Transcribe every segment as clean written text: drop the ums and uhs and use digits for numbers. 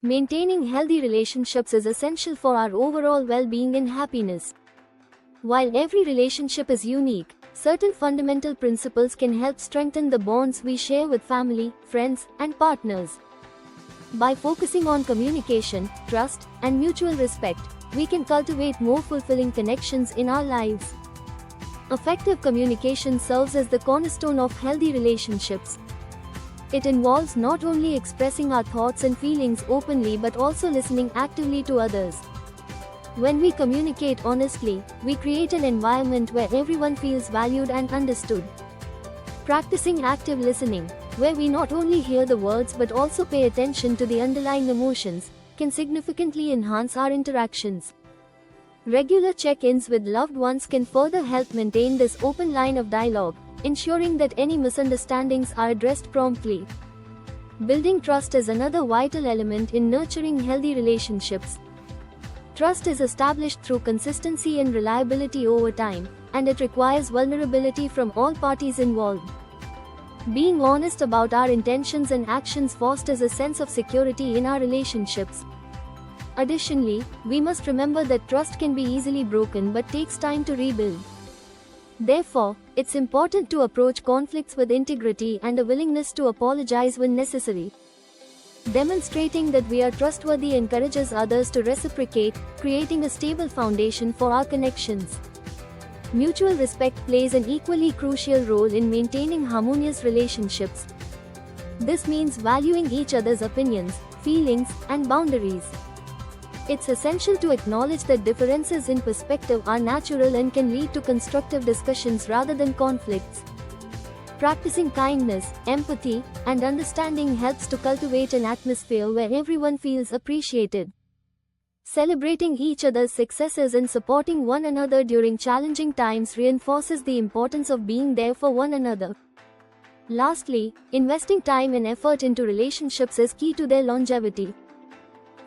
Maintaining healthy relationships is essential for our overall well-being and happiness. While every relationship is unique, certain fundamental principles can help strengthen the bonds we share with family, friends, and partners. By focusing on communication, trust, and mutual respect, we can cultivate more fulfilling connections in our lives. Effective communication serves as the cornerstone of healthy relationships. It involves not only expressing our thoughts and feelings openly but also listening actively to others. When we communicate honestly, we create an environment where everyone feels valued and understood. Practicing active listening, where we not only hear the words but also pay attention to the underlying emotions, can significantly enhance our interactions. Regular check-ins with loved ones can further help maintain this open line of dialogue, ensuring that any misunderstandings are addressed promptly. Building trust is another vital element in nurturing healthy relationships. Trust is established through consistency and reliability over time, and it requires vulnerability from all parties involved. Being honest about our intentions and actions fosters a sense of security in our relationships. Additionally, we must remember that trust can be easily broken but takes time to rebuild. Therefore, it's important to approach conflicts with integrity and a willingness to apologize when necessary. Demonstrating that we are trustworthy encourages others to reciprocate, creating a stable foundation for our connections. Mutual respect plays an equally crucial role in maintaining harmonious relationships. This means valuing each other's opinions, feelings, and boundaries. It's essential to acknowledge that differences in perspective are natural and can lead to constructive discussions rather than conflicts. Practicing kindness, empathy, and understanding helps to cultivate an atmosphere where everyone feels appreciated. Celebrating each other's successes and supporting one another during challenging times reinforces the importance of being there for one another. Lastly, investing time and effort into relationships is key to their longevity.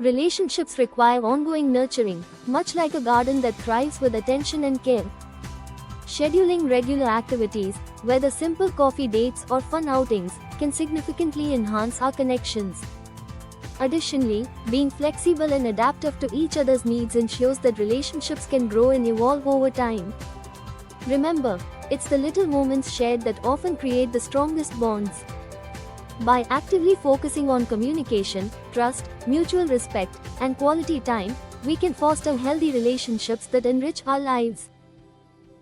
Relationships require ongoing nurturing, much like a garden that thrives with attention and care. Scheduling regular activities, whether simple coffee dates or fun outings, can significantly enhance our connections. Additionally, being flexible and adaptive to each other's needs ensures that relationships can grow and evolve over time. Remember, it's the little moments shared that often create the strongest bonds. By actively focusing on communication, trust, mutual respect, and quality time, we can foster healthy relationships that enrich our lives.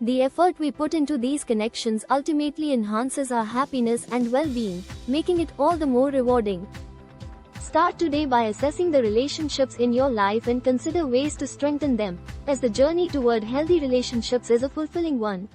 The effort we put into these connections ultimately enhances our happiness and well-being, making it all the more rewarding. Start today by assessing the relationships in your life and consider ways to strengthen them, as the journey toward healthy relationships is a fulfilling one.